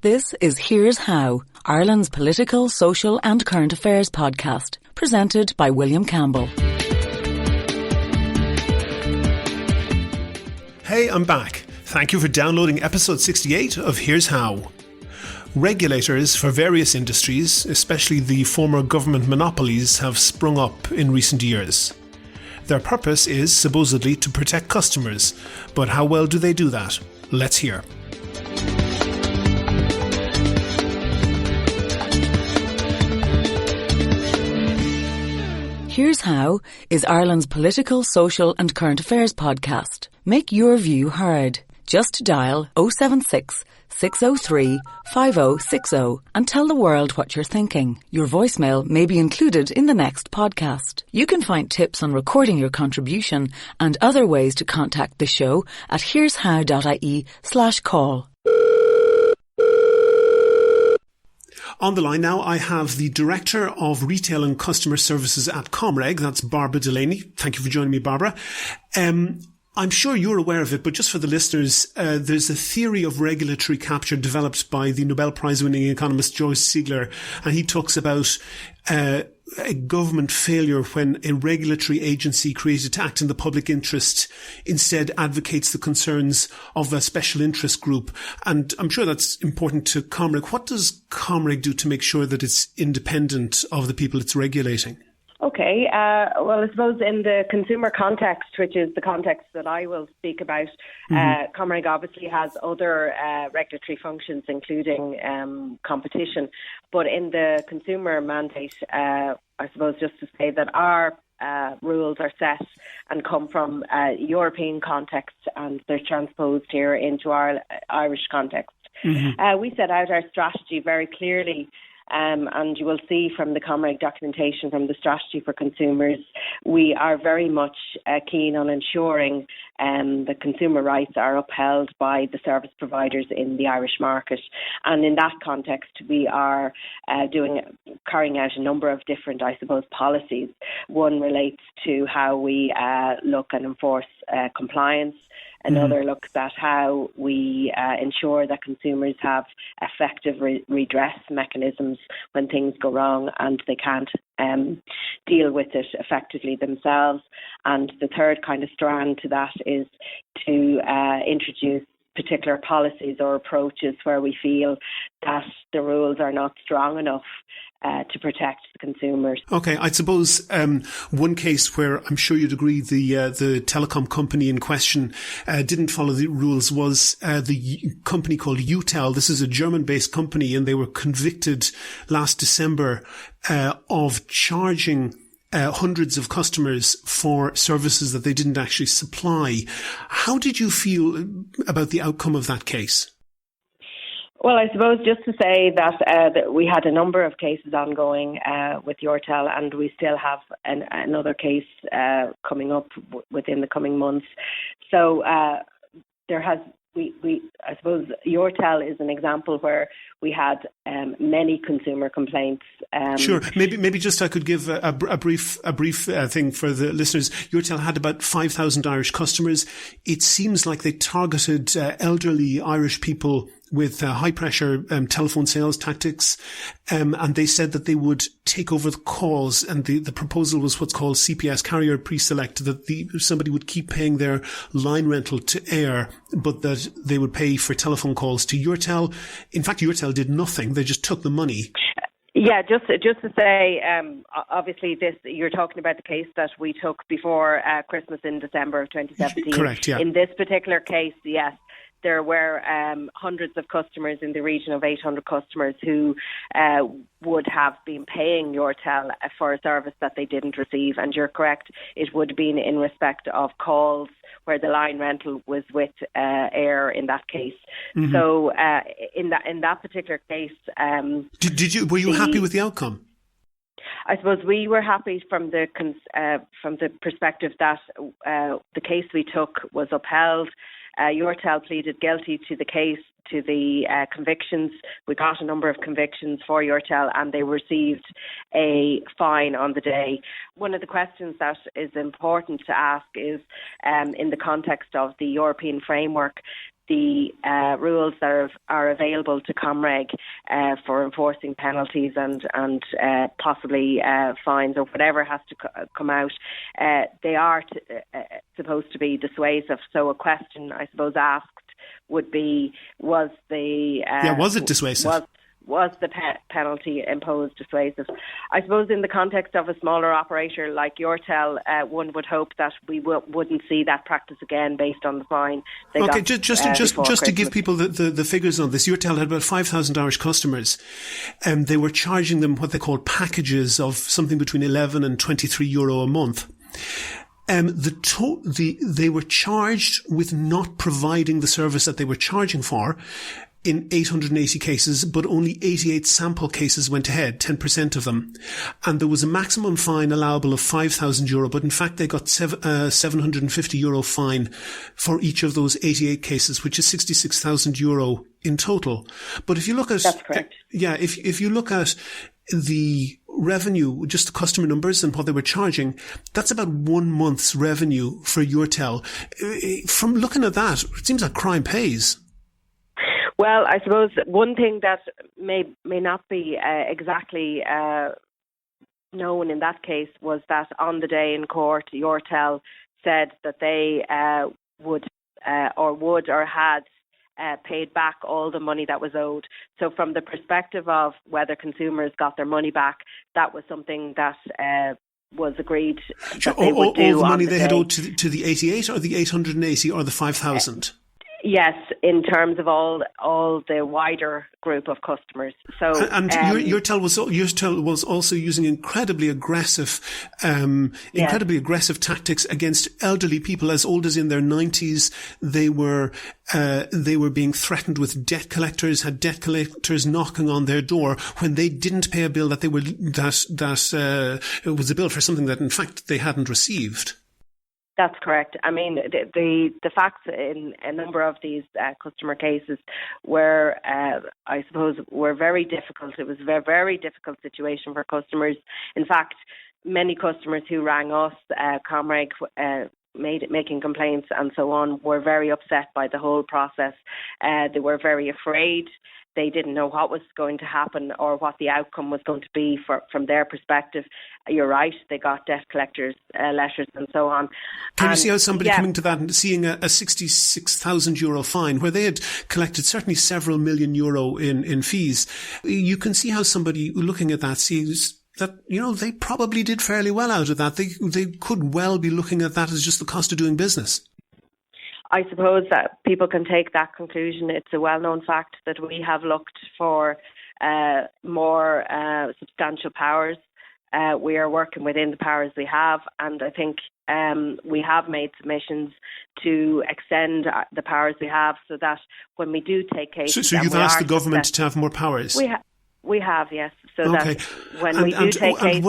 This is Here's How, Ireland's political, social and current affairs podcast, presented by William Campbell. Hey, I'm back. Thank you for downloading episode 68 of Here's How. Regulators for various industries, especially the former government monopolies, have sprung up in recent years. Their purpose is supposedly to protect customers, but how well do they do that? Let's hear. Here's How is Ireland's political, social and current affairs podcast. Make your view heard. Just dial 076 603 5060 and tell the world what you're thinking. Your voicemail may be included in the next podcast. You can find tips on recording your contribution and other ways to contact the show at here'show.ie/call. On the line now, I have the Director of Retail and Customer Services at Comreg, that's Barbara Delaney. Thank you for joining me, Barbara. I'm sure you're aware of it, but just for the listeners, there's a theory of regulatory capture developed by the Nobel Prize-winning economist George Siegler, and he talks about a government failure when a regulatory agency created to act in the public interest instead advocates the concerns of a special interest group. And I'm sure that's important to Comreg. What does Comreg do to make sure that it's independent of the people it's regulating? Okay, well, I suppose in the consumer context, which is the context that I will speak about, Comreg obviously has other regulatory functions, including competition. But in the consumer mandate, I suppose just to say that our rules are set and come from European context, and they're transposed here into our Irish context. We set out our strategy very clearly. And you will see from the Comreg documentation from the strategy for consumers, we are very much keen on ensuring that consumer rights are upheld by the service providers in the Irish market. And in that context, we are carrying out a number of different, I suppose, policies. One relates to how we look and enforce compliance. Another looks at how we ensure that consumers have effective redress mechanisms when things go wrong and they can't deal with it effectively themselves. And the third kind of strand to that is to introduce particular policies or approaches where we feel that the rules are not strong enough to protect the consumers. Okay, I suppose one case where I'm sure you'd agree the telecom company in question didn't follow the rules was the company called Yourtel. This is a German-based company, and they were convicted last December of charging hundreds of customers for services that they didn't actually supply. How did you feel about the outcome of that case? Well, I suppose just to say that we had a number of cases ongoing with Yourtel, and we still have another case coming up within the coming months. So I suppose Yourtel is an example where we had many consumer complaints. Sure. Maybe just I could give a brief thing for the listeners. Yourtel had about 5,000 Irish customers. It seems like they targeted elderly Irish people with high-pressure telephone sales tactics, and they said that they would take over the calls, and the proposal was what's called CPS, carrier pre-select, that somebody would keep paying their line rental to Air, but that they would pay for telephone calls to Yourtel. In fact, Yourtel did nothing. They just took the money. Yeah, just to say, obviously you're talking about the case that we took before Christmas in December of 2017. Correct, yeah. In this particular case, yes, there were hundreds of customers, in the region of 800 customers, who would have been paying Yourtel for a service that they didn't receive. And you're correct, it would have been in respect of calls where the line rental was with Air in that case. So in that particular case, were you happy with the outcome? I suppose we were happy from the perspective that the case we took was upheld. Yourtel pleaded guilty to the case, to the convictions. We got a number of convictions for Yourtel, and they received a fine on the day. One of the questions that is important to ask is, in the context of the European framework, the rules that are available to Comreg for enforcing penalties and possibly fines or whatever has to come out, they are supposed to be dissuasive. So a question, I suppose, asked would be, was it dissuasive? Was the penalty imposed dissuasive? I suppose in the context of a smaller operator like Yourtel, one would hope that we wouldn't see that practice again based on the fine. Just to give people the figures on this, Yourtel had about 5,000 Irish customers. They were charging them what they called packages of something between 11 and 23 euro a month. They were charged with not providing the service that they were charging for in 880 cases, but only 88 sample cases went ahead, 10% of them. And there was a maximum fine allowable of 5,000 euro, but in fact they got 750 euro fine for each of those 88 cases, which is 66,000 euro in total. But if you look at... That's correct. If you look at the revenue, just the customer numbers and what they were charging, that's about 1 month's revenue for Yourtel. From looking at that, it seems like crime pays. Well, I suppose one thing that may not be exactly known in that case was that on the day in court, Yourtel said that they would or had paid back all the money that was owed. So from the perspective of whether consumers got their money back, that was something that was agreed that they would do. All the money they had owed to the 88 or the 880 or the 5,000? Yes, in terms of all the wider group of customers. So, and Yourtel was also using incredibly aggressive tactics against elderly people as old as in their 90s. They were being threatened with debt collectors. Had debt collectors knocking on their door when they didn't pay a bill that it was a bill for something that in fact they hadn't received. That's correct. I mean, the facts in a number of these customer cases were, I suppose, were very difficult. It was a very, very difficult situation for customers. In fact, many customers who rang us, Comreg, making complaints and so on, were very upset by the whole process. They were very afraid. They didn't know what was going to happen or what the outcome was going to be from their perspective. You're right, they got debt collectors' letters and so on. Can you see how somebody coming to that and seeing a 66,000 euro fine where they had collected certainly several million euro in fees? You can see how somebody looking at that sees that, they probably did fairly well out of that. They could well be looking at that as just the cost of doing business. I suppose that people can take that conclusion. It's a well-known fact that we have looked for more substantial powers. We are working within the powers we have, and I think we have made submissions to extend the powers we have so that when we do take cases... So you've asked the government to have more powers? We have, yes. So okay. That when we do take cases...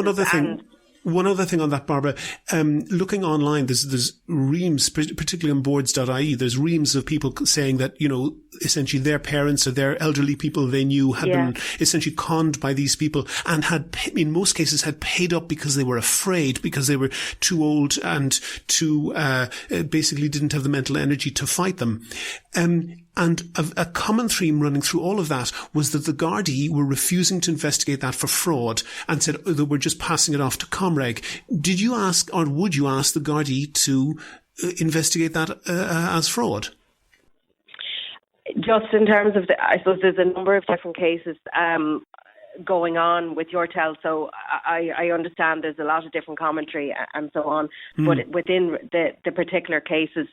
One other thing on that, Barbara, looking online, there's reams, particularly on boards.ie, there's reams of people saying that, essentially their parents or their elderly people they knew had been essentially conned by these people and had, in most cases, had paid up because they were afraid, because they were too old and basically didn't have the mental energy to fight them. And a common theme running through all of that was that the Gardaí were refusing to investigate that for fraud and said that we're just passing it off to Comreg. Did you ask, or would you ask the Gardaí to investigate that as fraud? Just in terms of I suppose there's a number of different cases going on with Yourtel, so I understand there's a lot of different commentary and so on, but within the particular cases,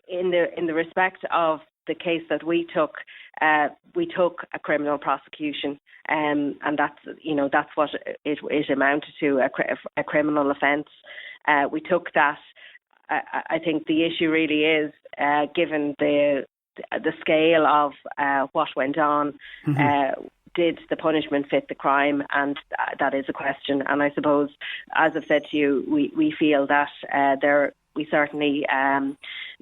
in the respect of the case that we took a criminal prosecution, and that's what it amounted to, a criminal offence. We took that. I think the issue really is, given the scale of what went on, did the punishment fit the crime? And that is a question. And I suppose, as I've said to you, we feel that we certainly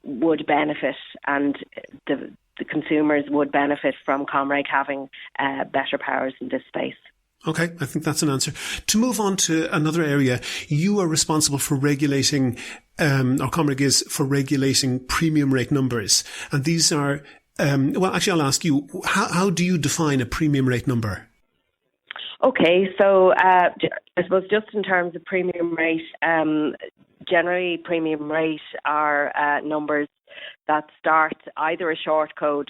would benefit, and the consumers would benefit from Comreg having better powers in this space. Okay, I think that's an answer. To move on to another area, you are responsible for regulating or Comreg is for regulating premium rate numbers. And these are, I'll ask you, how do you define a premium rate number? Okay, so I suppose just in terms of premium rate, generally premium rate are numbers that start either a short code,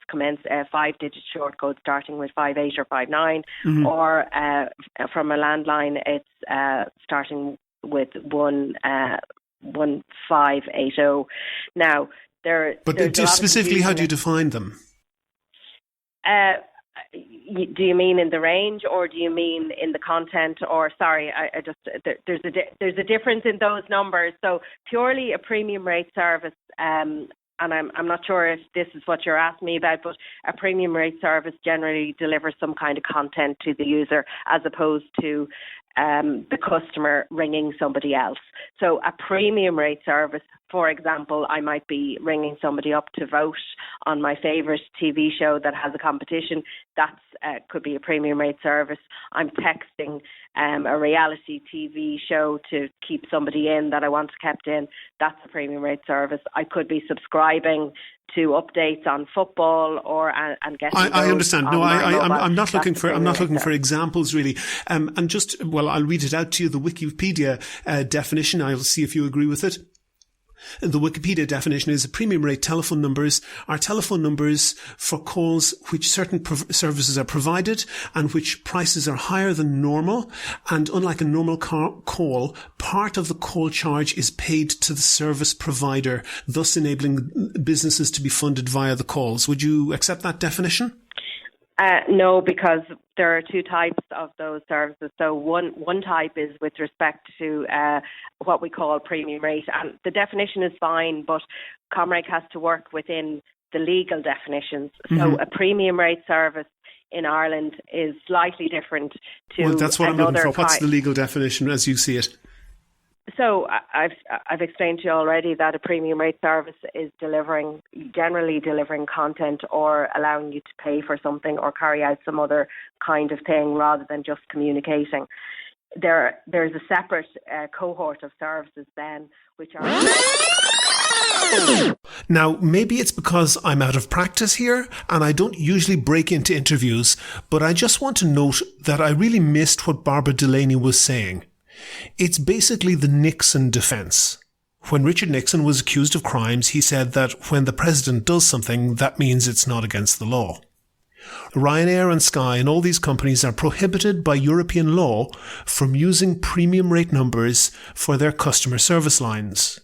commence a 5-digit short code starting with 58 or 59, or from a landline it's starting with 1580. Now, specifically, how do you define them? Do you mean in the range, or do you mean in the content? Or sorry, there's a difference in those numbers. So purely a premium rate service, and I'm not sure if this is what you're asking me about, but a premium rate service generally delivers some kind of content to the user as opposed to the customer ringing somebody else. So a premium rate service, for example, I might be ringing somebody up to vote on my favourite TV show that has a competition. That could be a premium rate service. I'm texting a reality TV show to keep somebody in that I want kept in. That's a premium rate service. I could be subscribing to updates on football and getting. I understand. No, I'm not looking for examples really. And just I'll read it out to you. The Wikipedia definition. I'll see if you agree with it. The Wikipedia definition is premium rate telephone numbers are telephone numbers for calls which certain services are provided and which prices are higher than normal. And unlike a normal call, part of the call charge is paid to the service provider, thus enabling businesses to be funded via the calls. Would you accept that definition? No, because there are two types of those services. So one type is with respect to what we call premium rate, and the definition is fine, but Comreg has to work within the legal definitions. So a premium rate service in Ireland is slightly different to another. Well, that's what I'm looking for. What's the legal definition as you see it? So I've explained to you already that a premium rate service is generally delivering content or allowing you to pay for something or carry out some other kind of thing rather than just communicating. There's a separate cohort of services then which are... Now, maybe it's because I'm out of practice here and I don't usually break into interviews, but I just want to note that I really missed what Barbara Delaney was saying. It's basically the Nixon defense. When Richard Nixon was accused of crimes, he said that when the president does something, that means it's not against the law. Ryanair and Sky and all these companies are prohibited by European law from using premium rate numbers for their customer service lines.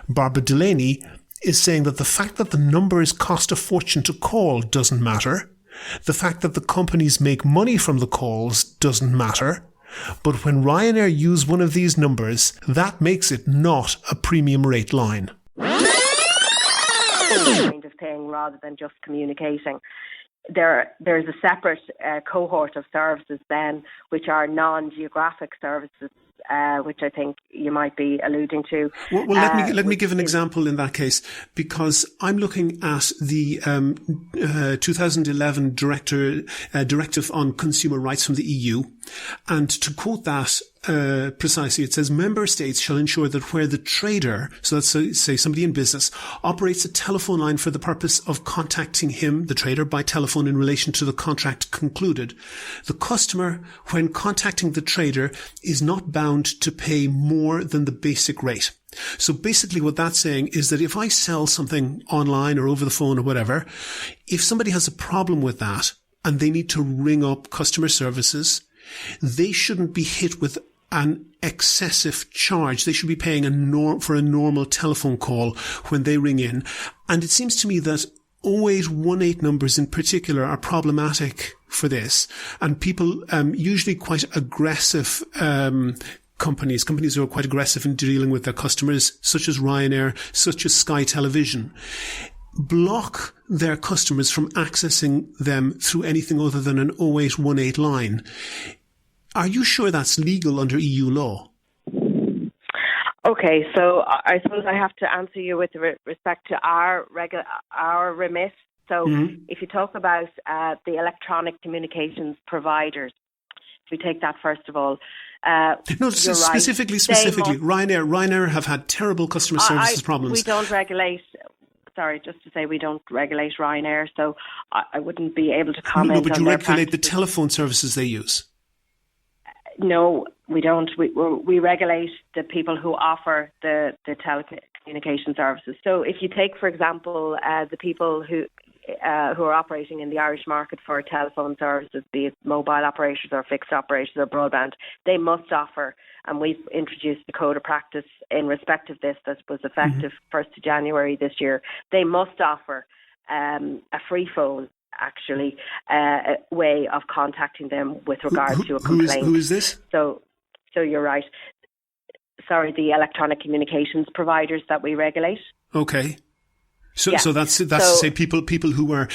Barbara Delaney is saying that the fact that the numbers cost a fortune to call doesn't matter. The fact that the companies make money from the calls doesn't matter. But when Ryanair use one of these numbers, that makes it not a premium rate line. Kind of thing rather than just communicating. There's a separate cohort of services then which are non-geographic services, which I think you might be alluding to. Well, let me give an example in that case, because I'm looking at the 2011 Directive on Consumer Rights from the EU, and to quote that precisely, it says member states shall ensure that where the trader, so let's say somebody in business, operates a telephone line for the purpose of contacting him, the trader, by telephone in relation to the contract concluded, the customer, when contacting the trader, is not bound to pay more than the basic rate. So basically what that's saying is that if I sell something online or over the phone or whatever, if somebody has a problem with that and they need to ring up customer services, they shouldn't be hit with an excessive charge. They should be paying for a normal telephone call when they ring in. And it seems to me that 0818 numbers in particular are problematic for this. And people, usually quite aggressive, companies who are quite aggressive in dealing with their customers, such as Ryanair, such as Sky Television, block their customers from accessing them through anything other than an 0818 line. Are you sure that's legal under EU law? Okay, so I suppose I have to answer you with respect to our remit. So if you talk about the electronic communications providers, we take that first of all. No, specifically, Ryanair have had terrible customer services problems. We don't regulate. Sorry, just to say we don't regulate Ryanair, so I wouldn't be able to comment. No, but on you their regulate the practices. telephone services they use. No, we don't. We regulate the people who offer the telecommunication services. So if you take, for example, the people who are operating in the Irish market for telephone services, be it mobile operators or fixed operators or broadband, they must offer, and we've introduced the code of practice in respect of this that was effective 1st of January this year. They must offer a free phone, actually, a way of contacting them with regard to a complaint. Who is this? So you're right. Sorry, the electronic communications providers that we regulate. Okay. So that's to say people who are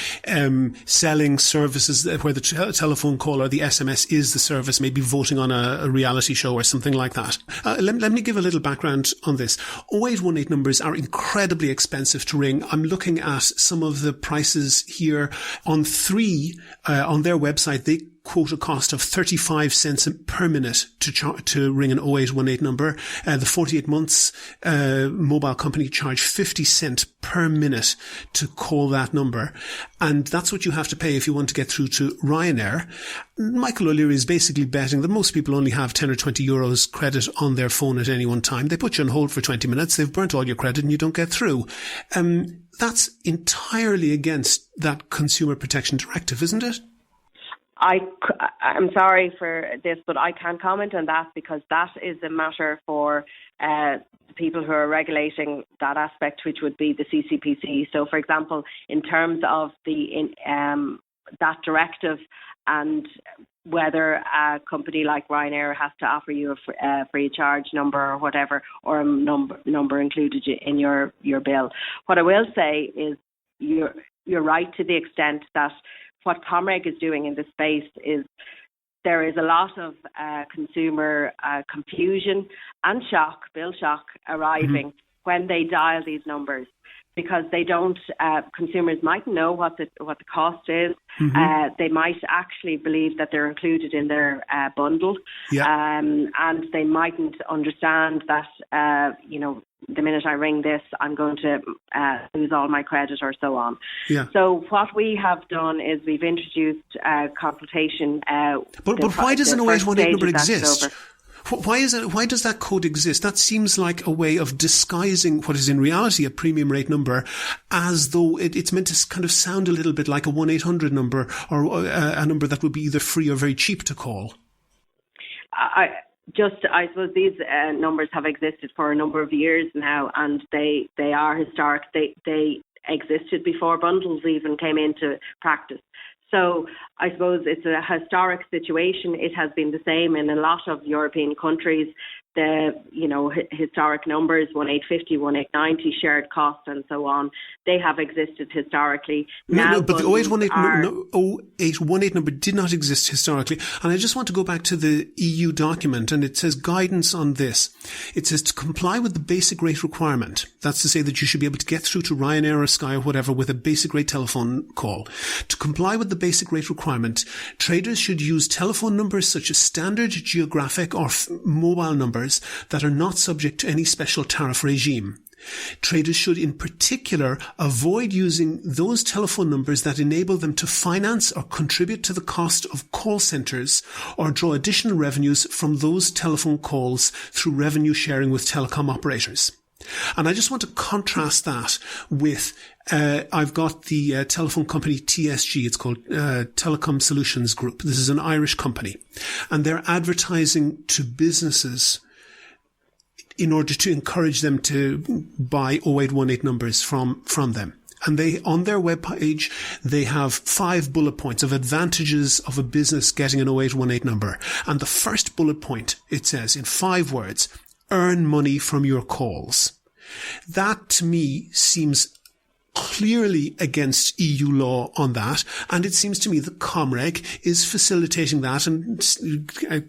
selling services where the telephone call or the SMS is the service, maybe voting on a reality show or something like that. Let me give a little background on this. 0818 numbers are incredibly expensive to ring. I'm looking at some of the prices here on Three on their website. They quote a cost of 35 cents per minute to ring an 0818 number. The 48 months mobile company charge 50 cents per minute to call that number. And that's what you have to pay if you want to get through to Ryanair. Michael O'Leary is basically betting that most people only have 10 or 20 euros credit on their phone at any one time. They put you on hold for 20 minutes. They've burnt all your credit and you don't get through. That's entirely against that consumer protection directive, isn't it? I'm sorry for this, but I can't comment on that because that is a matter for the people who are regulating that aspect, which would be the CCPC. So, for example, in terms of that directive and whether a company like Ryanair has to offer you a free charge number or whatever, or a number included in your bill. What I will say is you're right to the extent that what Comreg is doing in this space is there is a lot of consumer confusion and bill shock arriving when they dial these numbers, because they don't. Consumers mightn't know what the cost is. They might actually believe that they're included in their bundle, and they mightn't understand that the minute I ring this, I'm going to lose all my credit or so on. Yeah. So what we have done is we've introduced consultation. But why does an 0818 number exist? Why does that code exist? That seems like a way of disguising what is in reality a premium rate number, as though it's meant to kind of sound a little bit like a 1-800 number or a number that would be either free or very cheap to call. I suppose these numbers have existed for a number of years now, and they are historic. They existed before bundles even came into practice. So I suppose it's a historic situation. It has been the same in a lot of European countries. The historic numbers 1850, 1890, shared cost, and so on. They have existed historically. No, but the 0818 number did not exist historically. And I just want to go back to the EU document, and it says guidance on this. It says to comply with the basic rate requirement. That's to say that you should be able to get through to Ryanair or Sky or whatever with a basic rate telephone call. To comply with the basic rate requirement, traders should use telephone numbers such as standard, geographic or mobile numbers that are not subject to any special tariff regime. Traders should in particular avoid using those telephone numbers that enable them to finance or contribute to the cost of call centres or draw additional revenues from those telephone calls through revenue sharing with telecom operators. And I just want to contrast that with, I've got the telephone company TSG. It's called Telecom Solutions Group. This is an Irish company, and they're advertising to businesses in order to encourage them to buy 0818 numbers from them. And they, on their webpage, they have 5 bullet points of advantages of a business getting an 0818 number. And the first bullet point, it says in 5 words, earn money from your calls. That to me seems clearly against EU law on that, and it seems to me that Comreg is facilitating that and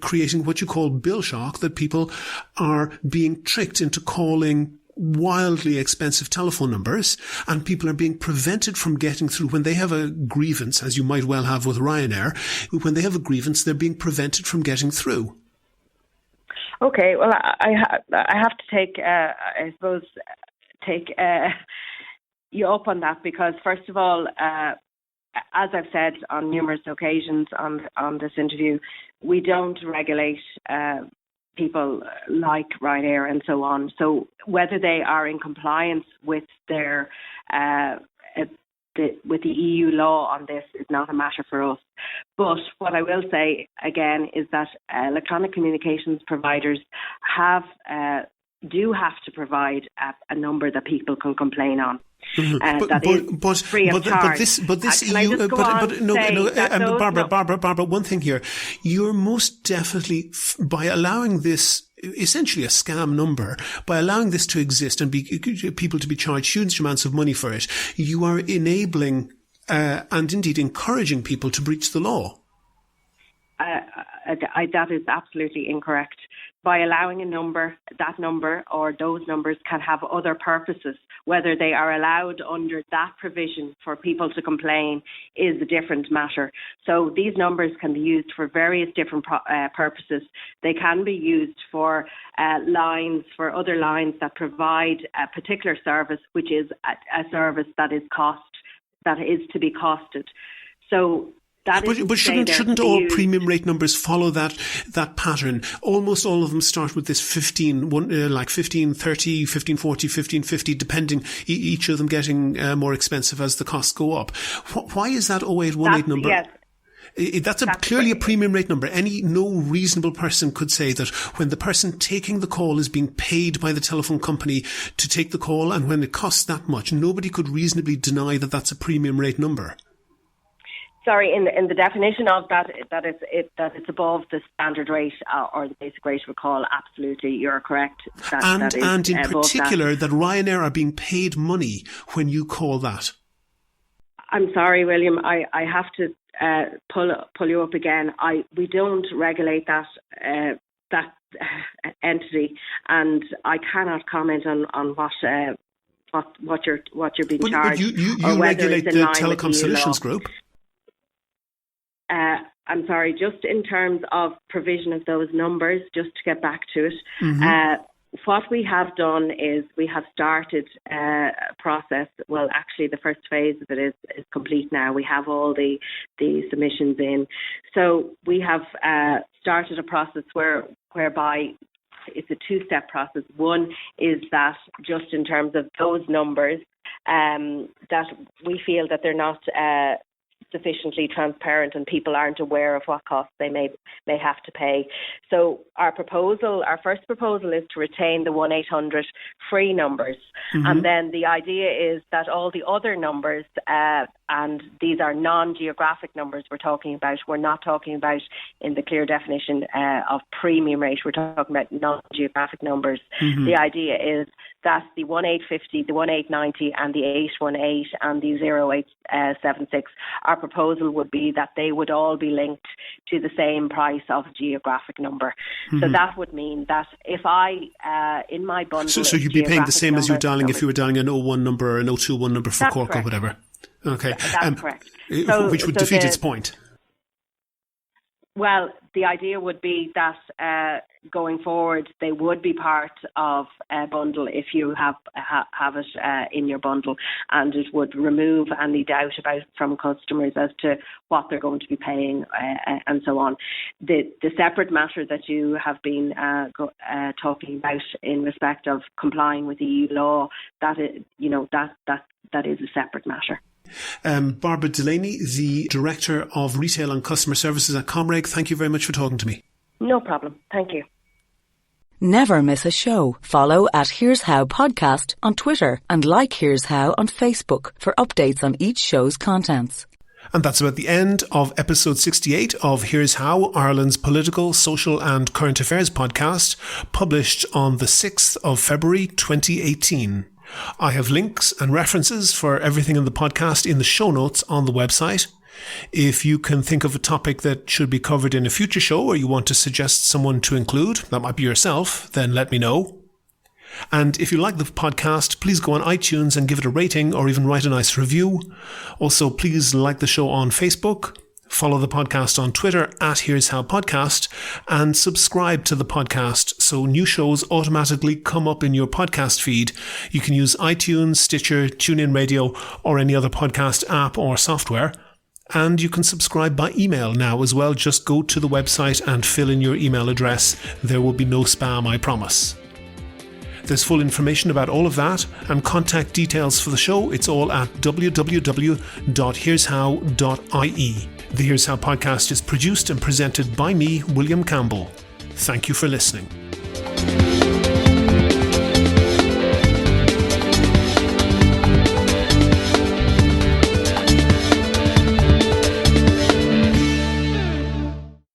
creating what you call bill shock, that people are being tricked into calling wildly expensive telephone numbers, and people are being prevented from getting through when they have a grievance, as you might well have with Ryanair. When they have a grievance, they're being prevented from getting through. Okay, well, I have to take, I suppose, take you up on that, because first of all, as I've said on numerous occasions on this interview, we don't regulate people like Ryanair and so on. So whether they are in compliance with their with the EU law on this is not a matter for us. But what I will say again is that electronic communications providers do have to provide a number that people can complain on. But free of charge. But this EU. Barbara, one thing here. You're most definitely, by allowing this, essentially a scam number, by allowing this to exist and people to be charged huge amounts of money for it, you are enabling and indeed encouraging people to breach the law. That is absolutely incorrect. By allowing a number, that number or those numbers can have other purposes. Whether they are allowed under that provision for people to complain is a different matter. So these numbers can be used for various different purposes. They can be used for lines, for other lines that provide a particular service, which is a service that is to be costed. So but shouldn't all premium rate numbers follow that pattern? Almost all of them start with this 15, like 1530, 1540, 1550, depending, each of them getting more expensive as the costs go up. Why is that 0818 number? Yes. That's clearly a premium rate number. No reasonable person could say that when the person taking the call is being paid by the telephone company to take the call, and when it costs that much, nobody could reasonably deny that that's a premium rate number. Sorry, in the definition of that it's above the standard rate or the basic rate of call. Absolutely, you're correct. And in particular, that Ryanair are being paid money when you call that. I'm sorry, William. I have to pull you up again. We don't regulate that entity, and I cannot comment on what you're being charged. But you regulate the Telecom Solutions Group. I'm sorry, just in terms of provision of those numbers, just to get back to it, what we have done is we have started a process. Well, actually, the first phase of it is complete now. We have all the submissions in. So we have started a process whereby it's a two-step process. One is that just in terms of those numbers, that we feel that they're not sufficiently transparent and people aren't aware of what costs they may have to pay. So our first proposal is to retain the 1-800 free numbers. And then the idea is that all the other numbers, and these are non-geographic numbers we're talking about. We're not talking about in the clear definition of premium rate. We're talking about non-geographic numbers. The idea is that the 1850, the 1890 and the 818 and the 0876, our proposal would be that they would all be linked to the same price of geographic number. So that would mean that if I, in my bundle... So you'd be paying the same as you're dialing if you were dialing an 01 number or an 021 number for Cork correct. Or whatever. Okay. That's correct. Which would defeat its point. Well, the idea would be that going forward, they would be part of a bundle if you have it in your bundle, and it would remove any doubt from customers as to what they're going to be paying and so on. The separate matter that you have been talking about in respect of complying with EU law, that is a separate matter. Barbara Delaney, the Director of Retail and Customer Services at Comreg, thank you very much for talking to me. No problem. Thank you. Never miss a show. Follow at Here's How Podcast on Twitter and like Here's How on Facebook for updates on each show's contents. And that's about the end of episode 68 of Here's How, Ireland's political, social and current affairs podcast, published on the 6th of February 2018. I have links and references for everything in the podcast in the show notes on the website. If you can think of a topic that should be covered in a future show or you want to suggest someone to include, that might be yourself, then let me know. And if you like the podcast, please go on iTunes and give it a rating or even write a nice review. Also, please like the show on Facebook, follow the podcast on Twitter at Here's How Podcast, and subscribe to the podcast so new shows automatically come up in your podcast feed. You can use iTunes, Stitcher, TuneIn Radio, or any other podcast app or software. And you can subscribe by email now as well. Just go to the website and fill in your email address. There will be no spam, I promise. There's full information about all of that and contact details for the show. It's all at www.hereshow.ie. The Here's How podcast is produced and presented by me, William Campbell. Thank you for listening.